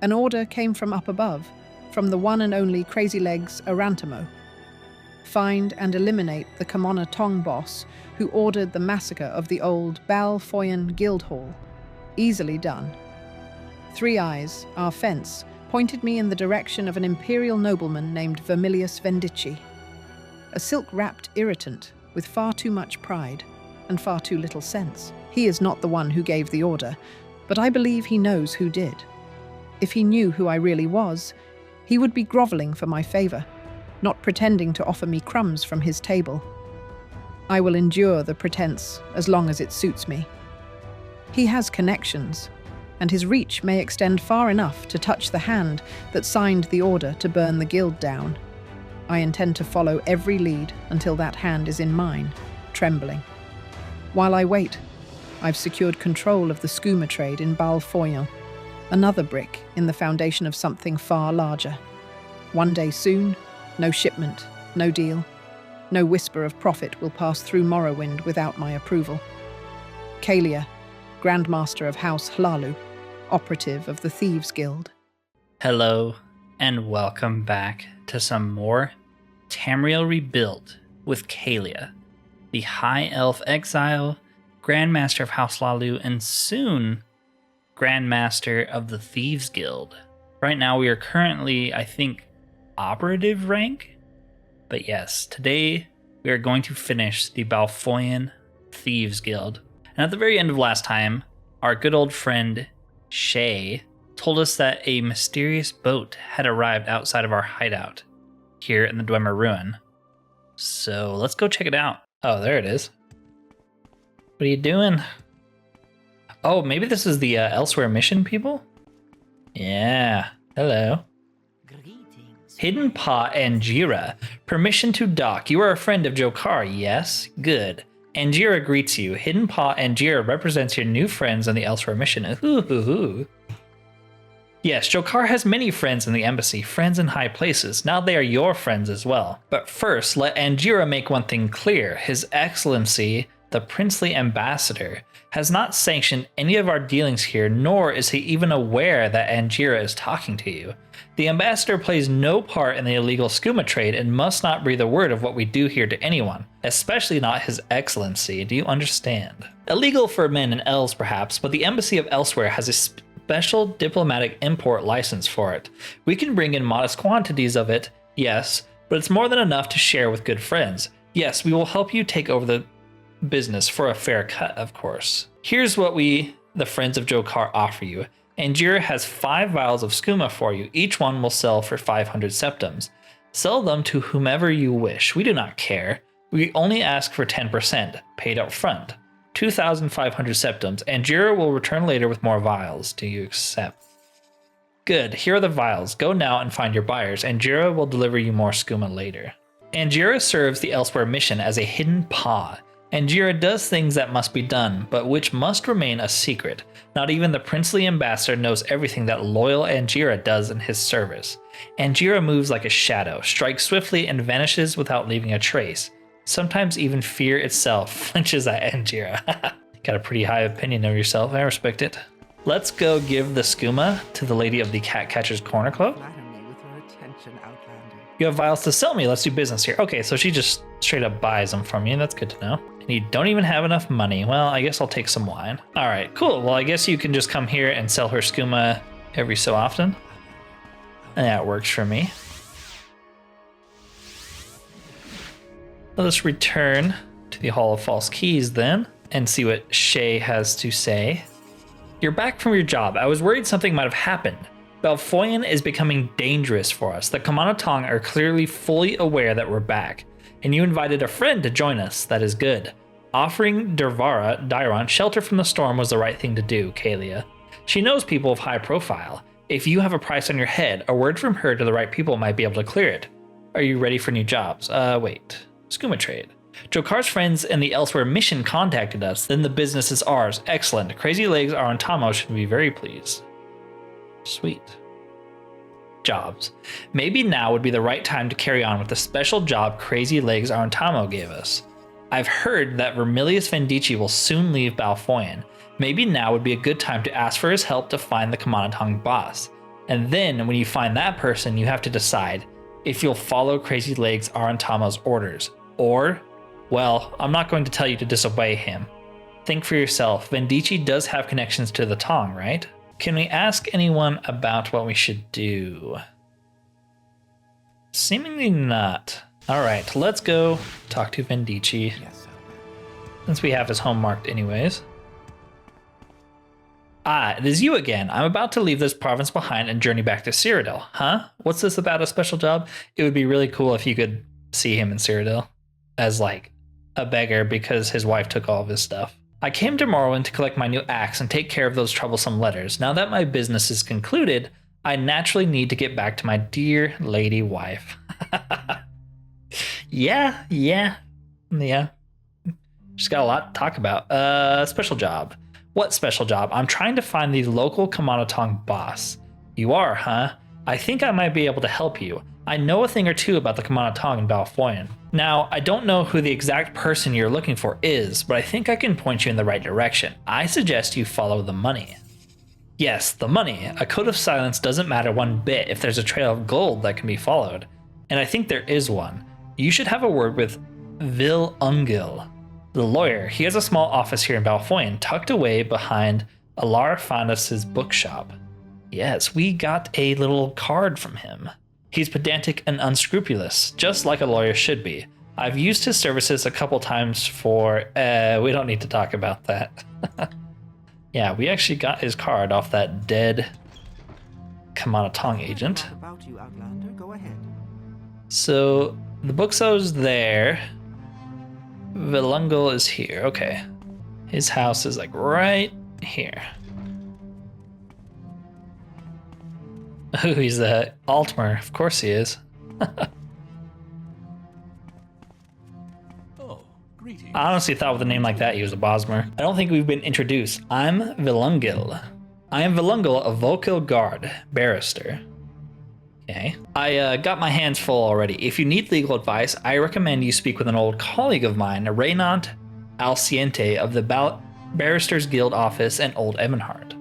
An order came from up above, from the one and only Crazy Legs Arantamo. Find and eliminate the Camonna Tong boss who ordered the massacre of the old Bal Foyen guild hall. Easily done. Three Eyes, our fence, pointed me in the direction of an imperial nobleman named Vermilius Vendici. A silk-wrapped irritant with far too much pride and far too little sense. He is not the one who gave the order, but I believe he knows who did. If he knew who I really was, he would be groveling for my favor, not pretending to offer me crumbs from his table. I will endure the pretense as long as it suits me. He has connections, and his reach may extend far enough to touch the hand that signed the order to burn the guild down. I intend to follow every lead until that hand is in mine, trembling. While I wait, I've secured control of the Skooma trade in Bal Foyen, another brick in the foundation of something far larger. One day soon, no shipment, no deal, no whisper of profit will pass through Morrowind without my approval. Caelia, Grandmaster of House Hlalu, operative of the Thieves Guild. Hello, and welcome back to some more Tamriel Rebuilt with Caelia, the High Elf Exile, Grandmaster of House Hlalu, and soon Grandmaster of the Thieves Guild. Right now we are currently, I think, operative rank? But yes, today we are going to finish the Bal Foyen Thieves Guild. And at the very end of last time, our good old friend Shay told us that a mysterious boat had arrived outside of our hideout here in the Dwemer Ruin. So let's go check it out. Oh, there it is. What are you doing? Oh, maybe this is the Elsewhere mission people? Yeah, hello. Hidden Paw Angira. Permission to dock. You are a friend of Jokar, yes? Good. Angira greets you. Hidden Paw Angira represents your new friends on the Elsewhere mission. Ooh. Yes, Jokar has many friends in the embassy, friends in high places. Now they are your friends as well. But first, let Angira make one thing clear. His Excellency, the princely ambassador, has not sanctioned any of our dealings here, nor is he even aware that Angira is talking to you. The ambassador plays no part in the illegal skooma trade and must not breathe a word of what we do here to anyone, especially not his excellency. Do you understand? Illegal for men and elves perhaps, but the embassy of Elsewhere has a special diplomatic import license for it. We can bring in modest quantities of it, yes, but it's more than enough to share with good friends. Yes, we will help you take over the business for a fair cut, of course. Here's what we, the friends of Jokar, offer you. Angira has 5 vials of skooma for you. Each one will sell for 500 septums. Sell them to whomever you wish. We do not care. We only ask for 10%, paid up front. 2,500 septums. Angira will return later with more vials. Do you accept? Good. Here are the vials. Go now and find your buyers. Angira will deliver you more skooma later. Angira serves the Elsewhere mission as a hidden paw. Angira does things that must be done, but which must remain a secret. Not even the princely ambassador knows everything that loyal Angira does in his service. Angira moves like a shadow, strikes swiftly, and vanishes without leaving a trace. Sometimes even fear itself flinches at Angira. Got a pretty high opinion of yourself, I respect it. Let's go give the skooma to the lady of the Cat Catcher's Corner Club. You have vials to sell me, let's do business here. Okay, so she just straight up buys them from you, that's good to know. And you don't even have enough money. Well, I guess I'll take some wine. All right, cool. Well, I guess you can just come here and sell her skooma every so often. And that works for me. Let us return to the Hall of False Keys then and see what Shay has to say. You're back from your job. I was worried something might have happened. Bal Foyen is becoming dangerous for us. The Camonna Tong are clearly fully aware that we're back. And you invited a friend to join us. That is good. Offering Dairon shelter from the storm was the right thing to do, Caelia. She knows people of high profile. If you have a price on your head, a word from her to the right people might be able to clear it. Are you ready for new jobs? Wait. Skooma trade. Jokar's friends in the Elsewhere mission contacted us. Then the business is ours. Excellent. Crazy Legs Arantamo should be very pleased. Sweet. Jobs. Maybe now would be the right time to carry on with the special job Crazy Legs Arantamo gave us. I've heard that Vermilius Vendici will soon leave Bal Foyen. Maybe now would be a good time to ask for his help to find the Camonna Tong boss. And then when you find that person, you have to decide if you'll follow Crazy Legs Arantamo's orders, or, well, I'm not going to tell you to disobey him. Think for yourself. Venditti does have connections to the Tong, right? Can we ask anyone about what we should do? Seemingly not. All right, let's go talk to Venditti. Yes, sir. Since we have his home marked anyways. Ah, it is you again. I'm about to leave this province behind and journey back to Cyrodiil. Huh? What's this about a special job? It would be really cool if you could see him in Cyrodiil as like a beggar because his wife took all of his stuff. I came to Morrowind to collect my new axe and take care of those troublesome letters. Now that my business is concluded, I naturally need to get back to my dear lady wife. Yeah. She's got a lot to talk about. Special job. What special job? I'm trying to find the local Camonna Tong boss. You are, huh? I think I might be able to help you. I know a thing or two about the Camonna Tong in Bal Foyen. Now, I don't know who the exact person you're looking for is, but I think I can point you in the right direction. I suggest you follow the money. Yes, the money. A code of silence doesn't matter one bit if there's a trail of gold that can be followed. And I think there is one. You should have a word with Vil Ungil, the lawyer. He has a small office here in Bal Foyen, tucked away behind Alar Fanas's bookshop. Yes, we got a little card from him. He's pedantic and unscrupulous, just like a lawyer should be. I've used his services a couple times for... we don't need to talk about that. Yeah, we actually got his card off that dead Camonna Tong agent. About you, Outlander. Go ahead. So, the bookstow's there. Vilungul is here. Okay. His house is like right here. Oh, he's the Altmer. Of course he is. Oh, greetings. I honestly thought with a name like that he was a Bosmer. I don't think we've been introduced. I'm Vilungil. I am Vilungil, a Volkil Guard, barrister. Okay. I got my hands full already. If you need legal advice, I recommend you speak with an old colleague of mine, Reynant Alciente of the Barristers Guild office in Old Ebonheart.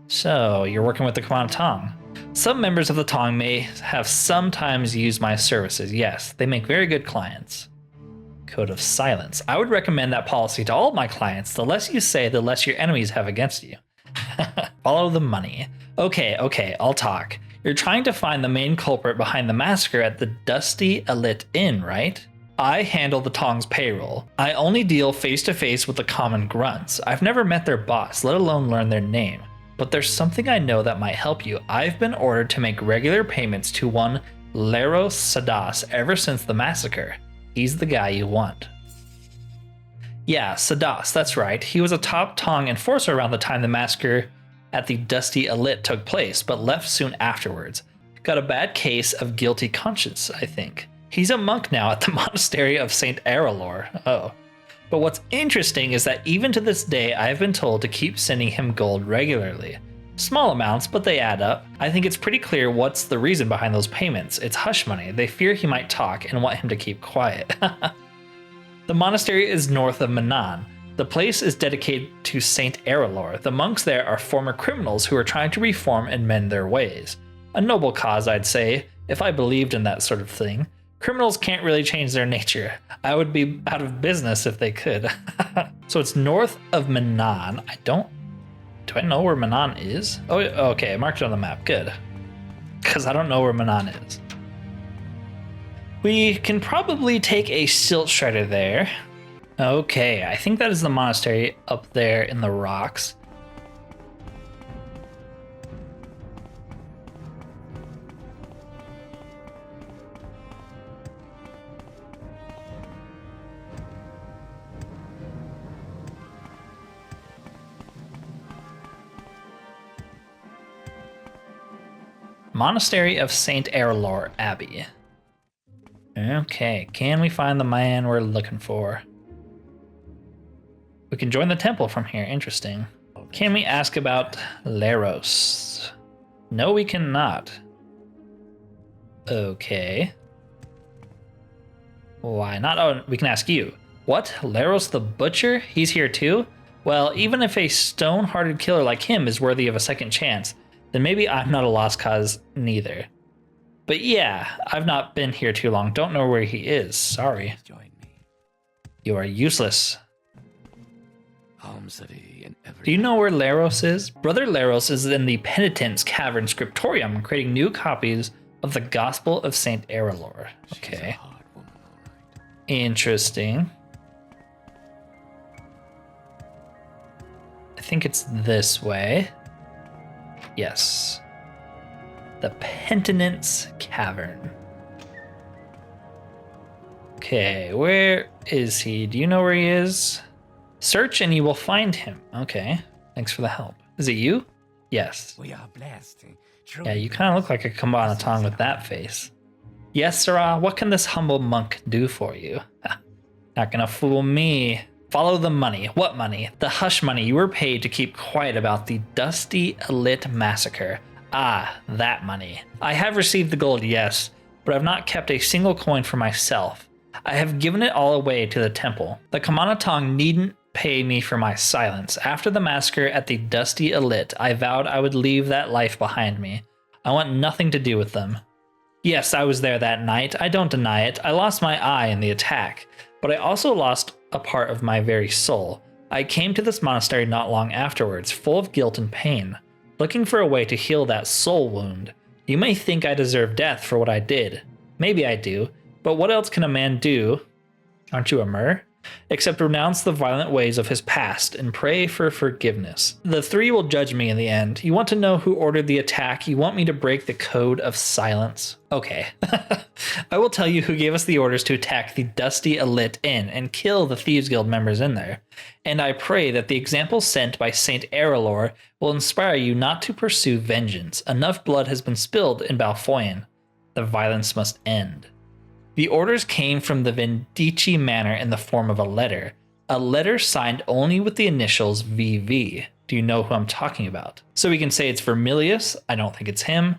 So, you're working with the Camonna Tong. Some members of the Tong may have sometimes used my services. Yes, they make very good clients. Code of silence. I would recommend that policy to all my clients. The less you say, the less your enemies have against you. Follow the money. Okay, I'll talk. You're trying to find the main culprit behind the massacre at the Dusty Alit Inn, right? I handle the Tong's payroll. I only deal face to face with the common grunts. I've never met their boss, let alone learn their name. But there's something I know that might help you. I've been ordered to make regular payments to one Leros Sadas ever since the massacre. He's the guy you want. Yeah, Sadas, that's right. He was a top Tong enforcer around the time the massacre at the Dusty Alit took place, but left soon afterwards. Got a bad case of guilty conscience, I think. He's a monk now at the monastery of St. Aralor. Oh. But what's interesting is that even to this day, I've been told to keep sending him gold regularly. Small amounts, but they add up. I think it's pretty clear what's the reason behind those payments. It's hush money. They fear he might talk and want him to keep quiet. The monastery is north of Manan. The place is dedicated to Saint Aralor. The monks there are former criminals who are trying to reform and mend their ways. A noble cause, I'd say, if I believed in that sort of thing. Criminals can't really change their nature. I would be out of business if they could. So it's north of Manan. Do I know where Manan is? Oh, okay, I marked it on the map. Good. Because I don't know where Manan is. We can probably take a silt shredder there. Okay, I think that is the monastery up there in the rocks. Monastery of St. Aralor Abbey. Okay, can we find the man we're looking for? We can join the temple from here. Interesting. Can we ask about Leros? No, we cannot. Okay. Why not? Oh, we can ask you. What? Leros the Butcher? He's here too? Well, even if a stone-hearted killer like him is worthy of a second chance, then maybe I'm not a lost cause neither. But yeah, I've not been here too long. Don't know where he is. Sorry. Join me. You are useless. Almsody in every Do you know where Leros is? Brother Leros is in the Penitent's Cavern Scriptorium, creating new copies of the Gospel of Saint Erelor. She's a Okay. hard woman, all right. Interesting. I think it's this way. Yes. The Penitent's Cavern. Okay, where is he? Do you know where he is? Search and you will find him. Okay, thanks for the help. Is it you? Yes. We are blessed. Yeah, you kind of look like a Camonna Tong with that face. Yes, sirrah, what can this humble monk do for you? Not gonna fool me. Follow the money. What money? The hush money you were paid to keep quiet about the Dusty Elite massacre. Ah, that money. I have received the gold, yes, but I've not kept a single coin for myself. I have given it all away to the temple. The Camonna Tong needn't pay me for my silence. After the massacre at the Dusty Elite, I vowed I would leave that life behind me. I want nothing to do with them. Yes, I was there that night. I don't deny it. I lost my eye in the attack, but I also lost a part of my very soul. I came to this monastery not long afterwards, full of guilt and pain, looking for a way to heal that soul wound. You may think I deserve death for what I did. Maybe I do, but what else can a man do? Aren't you a mer? Except renounce the violent ways of his past and pray for forgiveness. The three will judge me in the end. You want to know who ordered the attack? You want me to break the code of silence? Okay. I will tell you who gave us the orders to attack the Dusty Elite Inn and kill the Thieves Guild members in there. And I pray that the example sent by Saint Erelor will inspire you not to pursue vengeance. Enough blood has been spilled in Bal Foyen. The violence must end. The orders came from the Vendetta manor in the form of a letter signed only with the initials VV. Do you know who I'm talking about? So we can say it's Vermilius. I don't think it's him.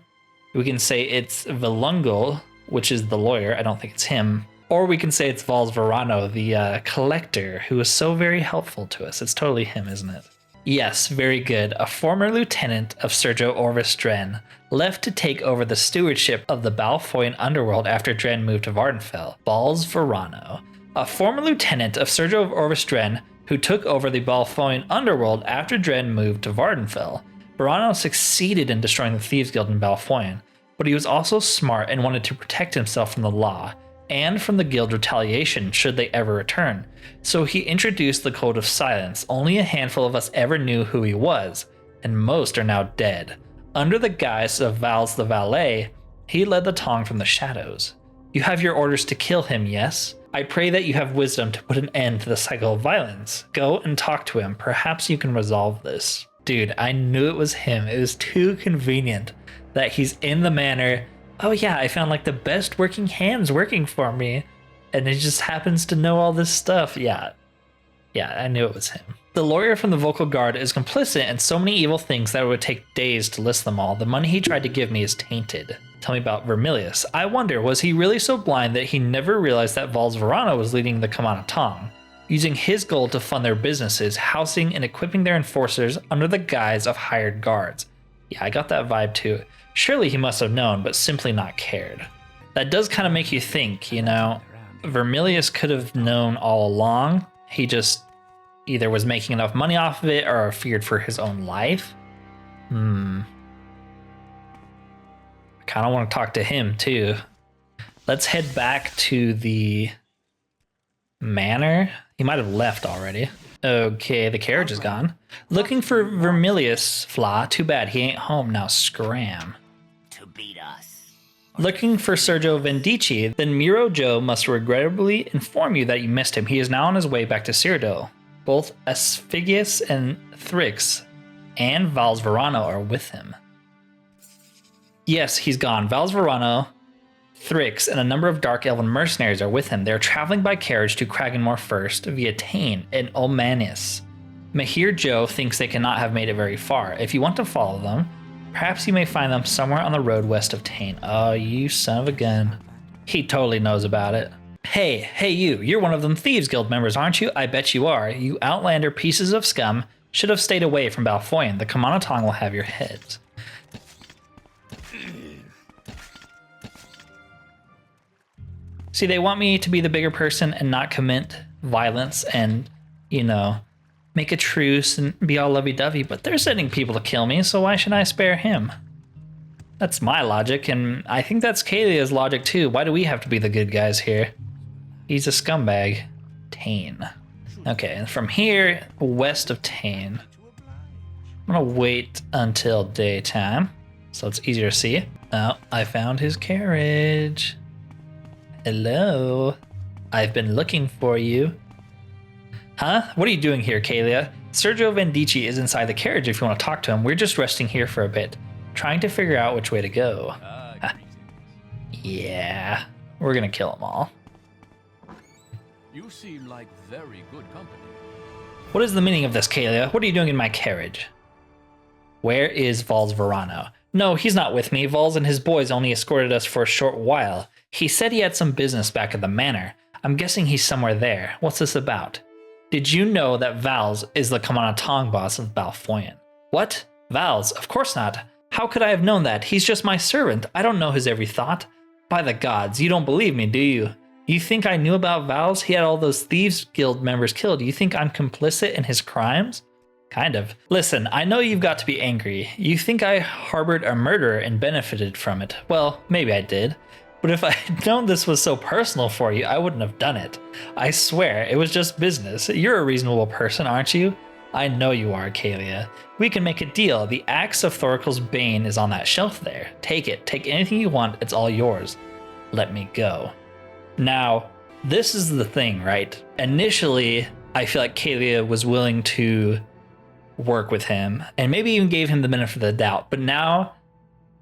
We can say it's Velungul, which is the lawyer. I don't think it's him. Or we can say it's Vals Verano, the collector, who was so very helpful to us. It's totally him, isn't it? Yes, very good. A former lieutenant of Sergio Orvis Dren left to take over the stewardship of the Bal Foyen underworld after Dren moved to Vardenfell. Vals Verano. A former lieutenant of Sergio Orvis Dren who took over the Bal Foyen underworld after Dren moved to Vardenfell. Verano succeeded in destroying the Thieves Guild in Bal Foyen, but he was also smart and wanted to protect himself from the law and from the guild retaliation should they ever return. So he introduced the Code of Silence. Only a handful of us ever knew who he was, and most are now dead. Under the guise of Vals the Valet, he led the Tong from the shadows. You have your orders to kill him, yes? I pray that you have wisdom to put an end to the cycle of violence. Go and talk to him. Perhaps you can resolve this. Dude, I knew it was him. It was too convenient that he's in the manor. Oh yeah, I found like the best working hands working for me. And he just happens to know all this stuff. Yeah, I knew it was him. The lawyer from the Vocal Guard is complicit in so many evil things that it would take days to list them all. The money he tried to give me is tainted. Tell me about Vermilius. I wonder, was he really so blind that he never realized that Vals Verano was leading the Camonna Tong, using his gold to fund their businesses, housing and equipping their enforcers under the guise of hired guards? Yeah, I got that vibe too. Surely he must have known, but simply not cared. That does kind of make you think, you know, Vermilius could have known all along. He just either was making enough money off of it or feared for his own life. I kind of want to talk to him too. Let's head back to the manor. He might have left already. Okay, the carriage is gone. Looking for Vermilius, Fla. Too bad he ain't home now. Scram. To beat us. Looking for Sergio Vendici, then Miro Joe must regrettably inform you that you missed him. He is now on his way back to Cyrodiil. Both Asphigius and Thrix and Vals Verano are with him. Yes, he's gone. Vals Verano, Thrix, and a number of Dark Elven mercenaries are with him. They're traveling by carriage to Kraganmore first via Tain and Ulmanis. Mahir Joe thinks they cannot have made it very far. If you want to follow them, perhaps you may find them somewhere on the road west of Tain. Oh, you son of a gun. He totally knows about it. Hey, you're one of them Thieves Guild members, aren't you? I bet you are. You outlander pieces of scum should have stayed away from Bal Foyen. The Camonna Tong will have your heads. See, they want me to be the bigger person and not commit violence and, you know, make a truce and be all lovey-dovey, but they're sending people to kill me, so why should I spare him? That's my logic, and I think that's Caelia's logic too. Why do we have to be the good guys here? He's a scumbag. Tane. Okay, and from here, west of Tane, I'm gonna wait until daytime, so it's easier to see. Oh, I found his carriage. Hello. I've been looking for you. Huh? What are you doing here, Caelia? Sergio Vendici is inside the carriage if you want to talk to him. We're just resting here for a bit, trying to figure out which way to go. Yeah, we're gonna kill them all. You seem like very good company. What is the meaning of this, Caelia? What are you doing in my carriage? Where is Val's Verano? No, he's not with me. Val's and his boys only escorted us for a short while. He said he had some business back at the manor. I'm guessing he's somewhere there. What's this about? Did you know that Val's is the Camonna Tong boss of Bal Foyen? What? Val's? Of course not. How could I have known that? He's just my servant. I don't know his every thought. By the gods, you don't believe me, do you? You think I knew about Val's? He had all those Thieves Guild members killed. You think I'm complicit in his crimes? Kind of. Listen, I know you've got to be angry. You think I harbored a murderer and benefited from it. Well, maybe I did. But if I had known this was so personal for you, I wouldn't have done it. I swear, it was just business. You're a reasonable person, aren't you? I know you are, Caelia. We can make a deal. The axe of Thorkel's Bane is on that shelf there. Take it. Take anything you want. It's all yours. Let me go. Now, this is the thing, right? Initially, I feel like Caelia was willing to work with him and maybe even gave him the benefit of the doubt. But now,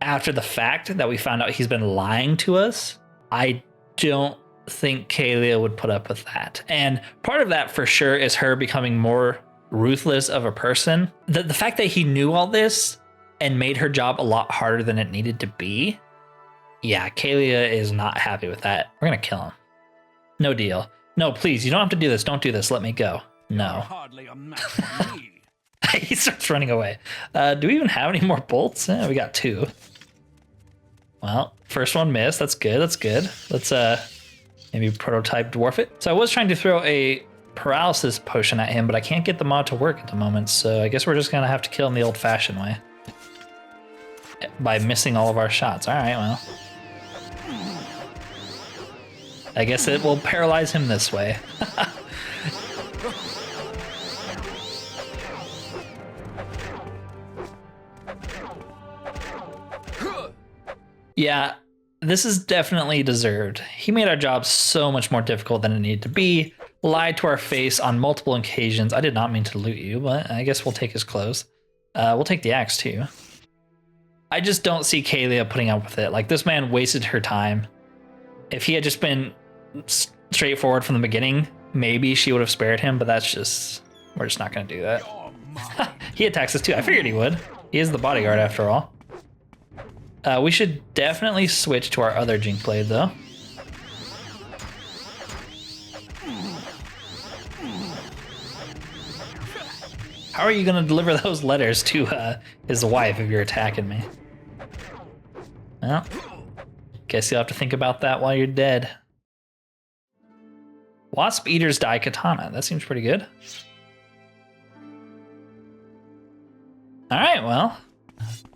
after the fact that we found out he's been lying to us, I don't think Caelia would put up with that. And part of that for sure is her becoming more ruthless of a person. The fact that he knew all this and made her job a lot harder than it needed to be. Yeah, Caelia is not happy with that. We're gonna kill him. No deal. No, please, you don't have to do this. Don't do this. Let me go. No. Hardly a match for me. He starts running away. Do we even have any more bolts? We got 2. Well, first one missed. That's good. That's good. Let's maybe prototype dwarf it. So I was trying to throw a paralysis potion at him, but I can't get the mod to work at the moment. So I guess we're just gonna have to kill him the old-fashioned way by missing all of our shots. All right, well, I guess it will paralyze him this way. Yeah, this is definitely deserved. He made our job so much more difficult than it needed to be, lied to our face on multiple occasions. I did not mean to loot you, but I guess we'll take his clothes. We'll take the axe too. I just don't see Caelia putting up with it. Like, this man wasted her time. If he had just been straightforward from the beginning, maybe she would have spared him, but that's just, we're just not going to do that. He attacks us too. I figured he would. He is the bodyguard after all. We should definitely switch to our other Jink Blade, though. How are you going to deliver those letters to his wife if you're attacking me? Well, guess you'll have to think about that while you're dead. Wasp Eater's Die Katana. That seems pretty good. All right, well,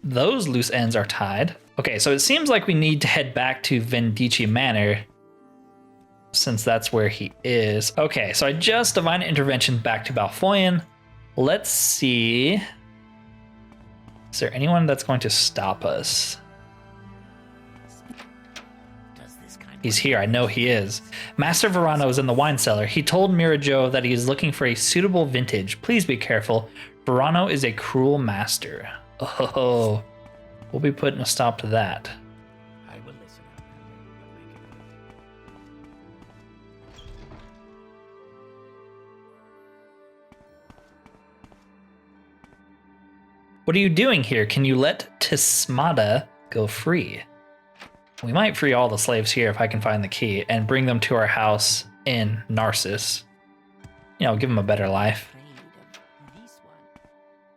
those loose ends are tied. Okay, so it seems like we need to head back to Vendici Manor since that's where he is. Okay, so I just Divine Intervention back to Bal Foyen. Let's see. Is there anyone that's going to stop us? He's here, I know he is. Master Verano is in the wine cellar. He told Mirajo that he is looking for a suitable vintage. Please be careful. Verano is a cruel master. Oh, we'll be putting a stop to that. I will listen. What are you doing here? Can you let Tismada go free? We might free all the slaves here if I can find the key and bring them to our house in Narcissus. You know, give them a better life.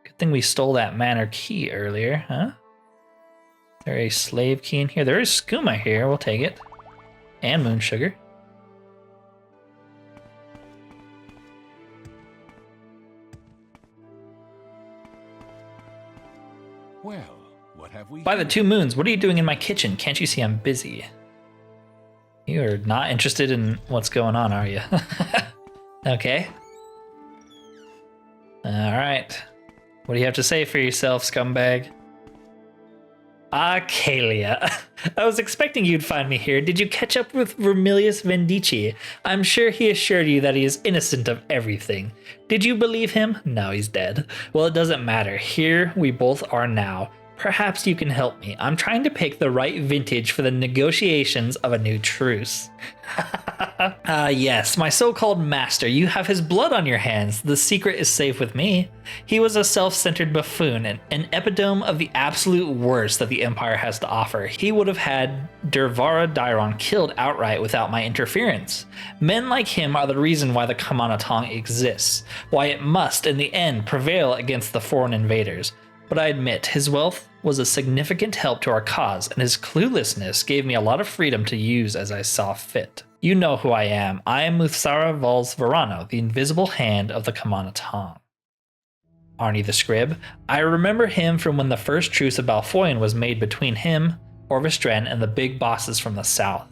Good thing we stole that manor key earlier, huh? Is there a slave key in here? There is Skooma here. We'll take it. And moon sugar. Have we? By the 2 moons, what are you doing in my kitchen? Can't you see I'm busy? You are not interested in what's going on, are you? Okay. Alright. What do you have to say for yourself, scumbag? Ah, Caelia. I was expecting you'd find me here. Did you catch up with Vermilius Vendici? I'm sure he assured you that he is innocent of everything. Did you believe him? No, he's dead. Well, it doesn't matter. Here we both are now. Perhaps you can help me. I'm trying to pick the right vintage for the negotiations of a new truce. Yes, my so-called master. You have his blood on your hands. The secret is safe with me. He was a self-centered buffoon, an epitome of the absolute worst that the Empire has to offer. He would have had Dervara Dairon killed outright without my interference. Men like him are the reason why the Camonna Tong exists, why it must, in the end, prevail against the foreign invaders. But I admit, his wealth was a significant help to our cause, and his cluelessness gave me a lot of freedom to use as I saw fit. You know who I am. I am Muthsara Vals Verano, the invisible hand of the Camonna Tong. Arnie the Scrib. I remember him from when the first truce of Bal Foyen was made between him, Orvestren, and the big bosses from the south.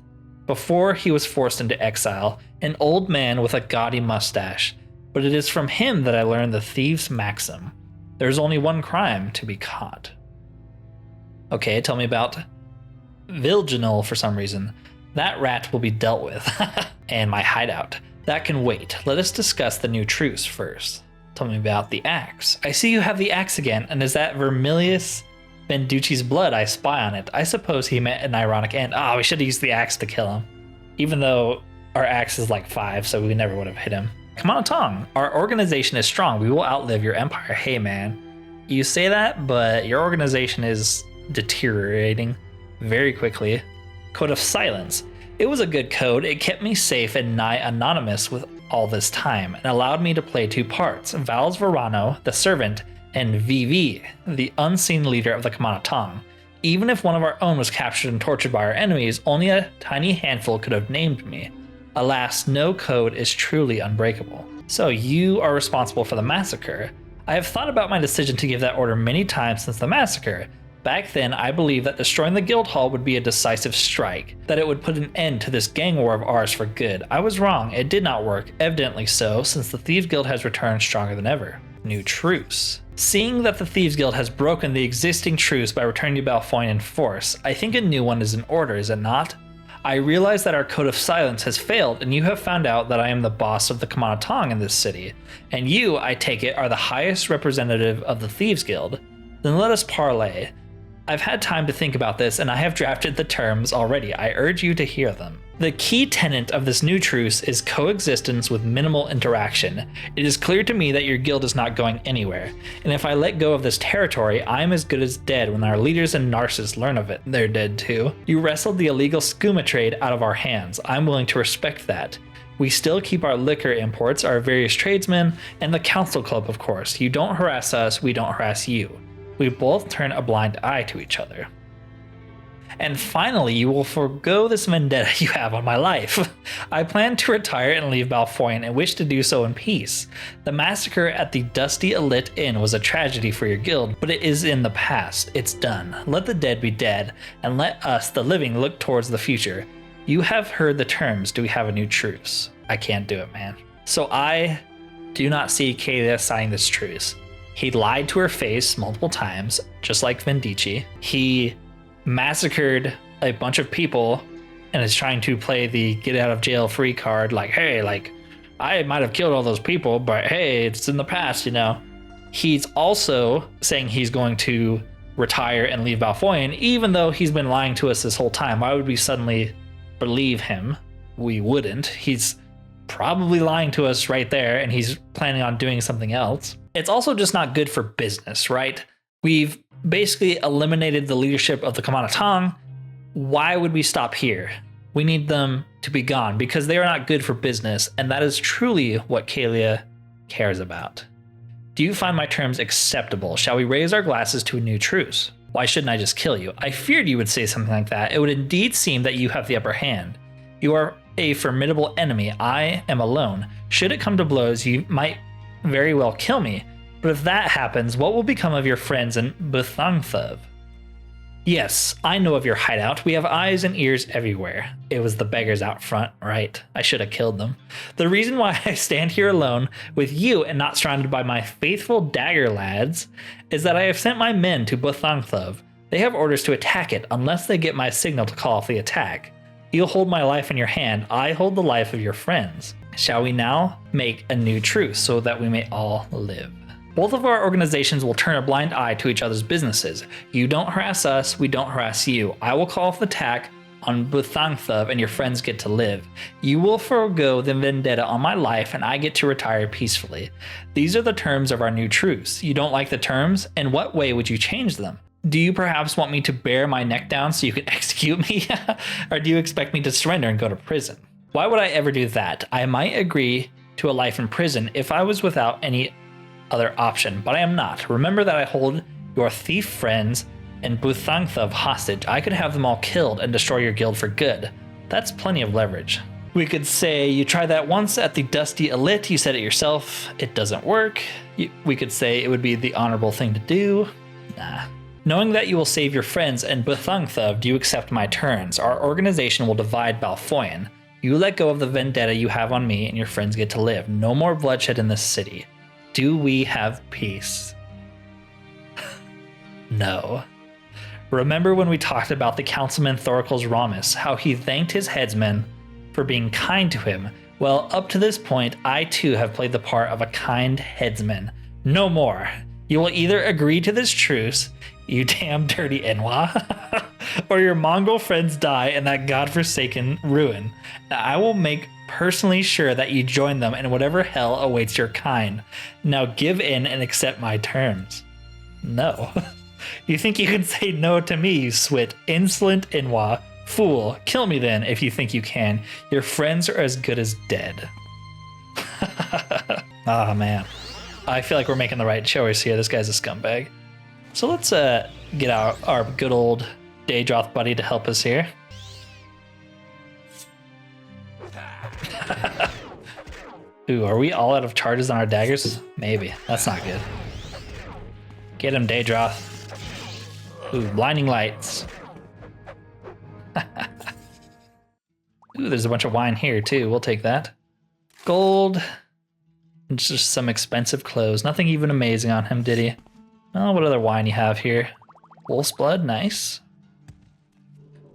Before he was forced into exile, an old man with a gaudy mustache. But it is from him that I learned the Thieves' maxim. There's only one crime to be caught. Okay, tell me about Vilginal for some reason. That rat will be dealt with. And my hideout. That can wait. Let us discuss the new truce first. Tell me about the axe. I see you have the axe again, and is that Vermilius Venducci's blood I spy on it? I suppose he meant an ironic end. Oh, we should have used the axe to kill him. Even though our axe is like 5, so we never would have hit him. Camonna Tong, our organization is strong. We will outlive your empire. Hey man, you say that, but your organization is deteriorating very quickly. Code of Silence. It was a good code. It kept me safe and nigh anonymous with all this time and allowed me to play 2 parts. Vals Verano, the servant, and VV, the unseen leader of the Camonna Tong. Even if one of our own was captured and tortured by our enemies, only a tiny handful could have named me. Alas, no code is truly unbreakable. So you are responsible for the massacre. I have thought about my decision to give that order many times since the massacre. Back then, I believed that destroying the guild hall would be a decisive strike, that it would put an end to this gang war of ours for good. I was wrong, it did not work, evidently so, since the Thieves Guild has returned stronger than ever. New truce. Seeing that the Thieves Guild has broken the existing truce by returning to Bal Foyen in force, I think a new one is in order, is it not? I realize that our Code of Silence has failed, and you have found out that I am the boss of the Camonna Tong in this city, and you, I take it, are the highest representative of the Thieves Guild. Then let us parley. I've had time to think about this, and I have drafted the terms already. I urge you to hear them. The key tenet of this new truce is coexistence with minimal interaction. It is clear to me that your guild is not going anywhere, and if I let go of this territory, I am as good as dead when our leaders and Narcissus learn of it. They're dead too. You wrestled the illegal skooma trade out of our hands. I'm willing to respect that. We still keep our liquor imports, our various tradesmen, and the council club, of course. You don't harass us, we don't harass you. We both turn a blind eye to each other. And finally, you will forego this vendetta you have on my life. I plan to retire and leave Bal Foyen and wish to do so in peace. The massacre at the Dusty Elite Inn was a tragedy for your guild, but it is in the past. It's done. Let the dead be dead, and let us, the living, look towards the future. You have heard the terms. Do we have a new truce? I can't do it, man. So I do not see Caelia signing this truce. He lied to her face multiple times, just like Vendici. He massacred a bunch of people and is trying to play the get out of jail free card, like, hey, like, I might have killed all those people, but hey, it's in the past, you know. He's also saying he's going to retire and leave Bal Foyen, even though he's been lying to us this whole time. Why would we suddenly believe him? We wouldn't. He's probably lying to us right there, and he's planning on doing something else. It's also just not good for business, right? We've basically eliminated the leadership of the Camonna Tong. Why would we stop here? We need them to be gone because they are not good for business, and that is truly what Caelia cares about. Do you find my terms acceptable? Shall we raise our glasses to a new truce? Why shouldn't I just kill you? I feared you would say something like that. It would indeed seem that you have the upper hand. You are a formidable enemy. I am alone. Should it come to blows, you might very well kill me. But if that happens, what will become of your friends in Buthangthav? Yes, I know of your hideout. We have eyes and ears everywhere. It was the beggars out front, right? I should have killed them. The reason why I stand here alone with you and not surrounded by my faithful dagger lads is that I have sent my men to Buthangthov. They have orders to attack it unless they get my signal to call off the attack. You'll hold my life in your hand. I hold the life of your friends. Shall we now make a new truce so that we may all live? Both of our organizations will turn a blind eye to each other's businesses. You don't harass us, we don't harass you. I will call off the attack on Buthangthov and your friends get to live. You will forego the vendetta on my life and I get to retire peacefully. These are the terms of our new truce. You don't like the terms? In what way would you change them? Do you perhaps want me to bear my neck down so you can execute me? Or do you expect me to surrender and go to prison? Why would I ever do that? I might agree to a life in prison if I was without any other option, but I am not. Remember that I hold your thief friends and Buthangthov hostage. I could have them all killed and destroy your guild for good. That's plenty of leverage. We could say you tried that once at the Dusty Elite, you said it yourself, it doesn't work. We could say it would be the honorable thing to do. Nah. Knowing that you will save your friends and Buthangthov, do you accept my terms? Our organization will divide Bal Foyen. You let go of the vendetta you have on me and your friends get to live. No more bloodshed in this city. Do we have peace? No. Remember when we talked about the Councilman Thorkel's Ramus, how he thanked his headsmen for being kind to him? Well, up to this point, I too have played the part of a kind headsman. No more. You will either agree to this truce, you damn dirty Enwa, or your Mongol friends die in that godforsaken ruin. I will make personally sure that you join them in whatever hell awaits your kind. Now give in and accept my terms. No. You think you can say no to me, you swit, insolent Inwa, fool. Kill me then if you think you can. Your friends are as good as dead. Ah, man. I feel like we're making the right choice here. This guy's a scumbag. So let's get our good old Daedroth buddy to help us here. Ooh, are we all out of charges on our daggers? Maybe. That's not good. Get him, Daedroth. Ooh, blinding lights. Ooh, there's a bunch of wine here too. We'll take that. Gold. And just some expensive clothes. Nothing even amazing on him, did he? Oh, what other wine you have here? Wolf's blood, nice.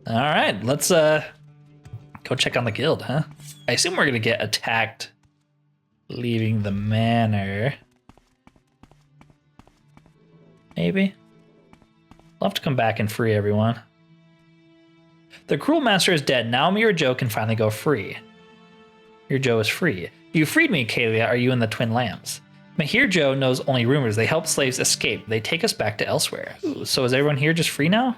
All right, let's go check on the guild, huh? I assume we're gonna get attacked leaving the manor. Maybe? I'll have to come back and free everyone. The cruel master is dead. Now me or Joe can finally go free. Your Joe is free. You freed me, Caelia. Are you and the twin lambs? Mahir Joe knows only rumors. They help slaves escape. They take us back to elsewhere. Ooh, so is everyone here just free now?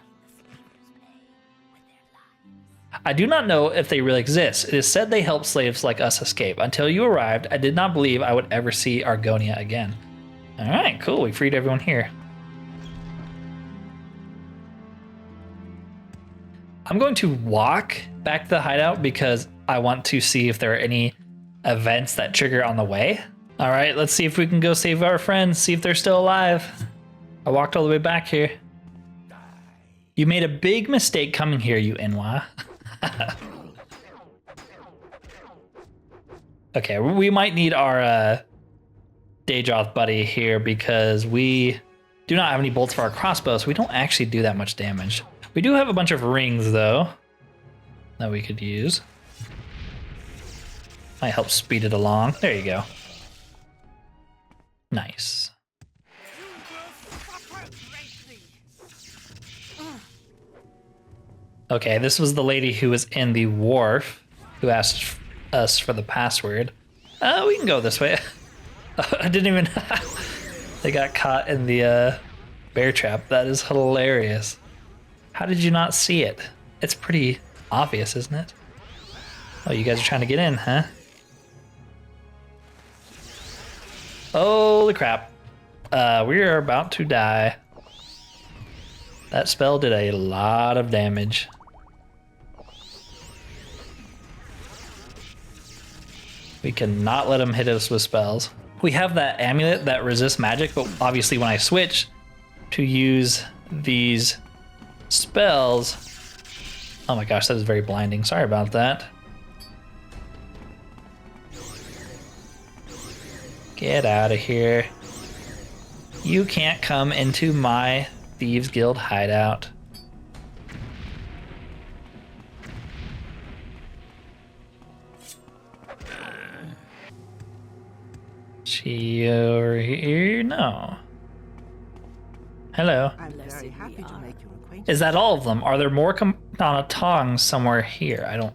I do not know if they really exist. It is said they help slaves like us escape. Until you arrived, I did not believe I would ever see Argonia again. All right, cool. We freed everyone here. I'm going to walk back to the hideout because I want to see if there are any events that trigger on the way. All right, let's see if we can go save our friends, see if they're still alive. I walked all the way back here. You made a big mistake coming here, you Inwa. Okay, we might need our Daedroth buddy here because we do not have any bolts for our crossbow, so we don't actually do that much damage. We do have a bunch of rings, though, that we could use. Might help speed it along. There you go. Nice. Okay, this was the lady who was in the wharf who asked us for the password. We can go this way. I didn't even... They got caught in the bear trap. That is hilarious. How did you not see it? It's pretty obvious, isn't it? Oh, you guys are trying to get in, huh? Holy crap. We are about to die. That spell did a lot of damage. We cannot let him hit us with spells. We have that amulet that resists magic, but obviously when I switch to use these spells. Oh my gosh, that is very blinding. Sorry about that. Get out of here. You can't come into my Thieves Guild hideout. She over here? No. Hello. I'm very happy to make your acquaintance. Is that all of them? Are there more Camonna Tong somewhere here? I don't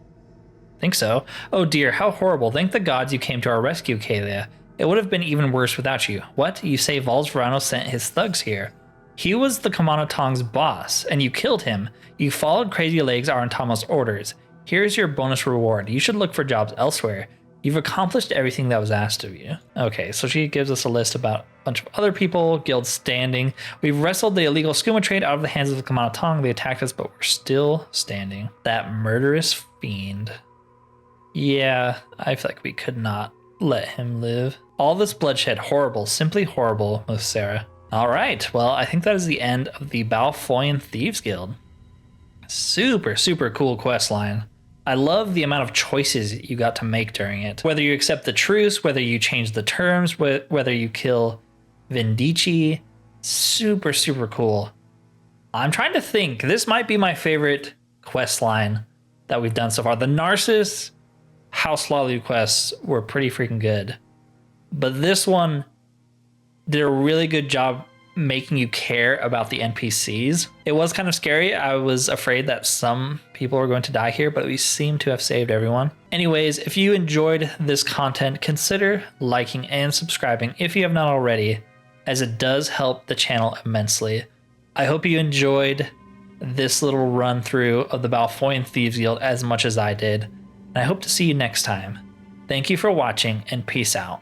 think so. Oh dear, how horrible. Thank the gods you came to our rescue, Caelia. It would have been even worse without you. What? You say Val's Verano sent his thugs here. He was the Camonna Tong's boss, and you killed him. You followed Crazy Legs Arantama's orders. Here's your bonus reward. You should look for jobs elsewhere. You've accomplished everything that was asked of you. Okay, so she gives us a list about a bunch of other people, guild standing. We've wrestled the illegal skooma trade out of the hands of the Camonna Tong. They attacked us, but we're still standing. That murderous fiend. Yeah, I feel like we could not let him live. All this bloodshed, horrible, simply horrible, with Sarah. All right, well, I think that is the end of the Bal Foyen Thieves Guild. Super, super cool quest line. I love the amount of choices you got to make during it. Whether you accept the truce, whether you change the terms, whether you kill Vendetta. Super, super cool. I'm trying to think. This might be my favorite quest line that we've done so far. The Narcissus House Lalu quests were pretty freaking good. But this one did a really good job making you care about the NPCs. It was kind of scary. I was afraid that some people were going to die here, but we seem to have saved everyone. Anyways, if you enjoyed this content, consider liking and subscribing if you have not already, as it does help the channel immensely. I hope you enjoyed this little run through of the Bal Foyen Thieves Guild as much as I did, and I hope to see you next time. Thank you for watching, and peace out.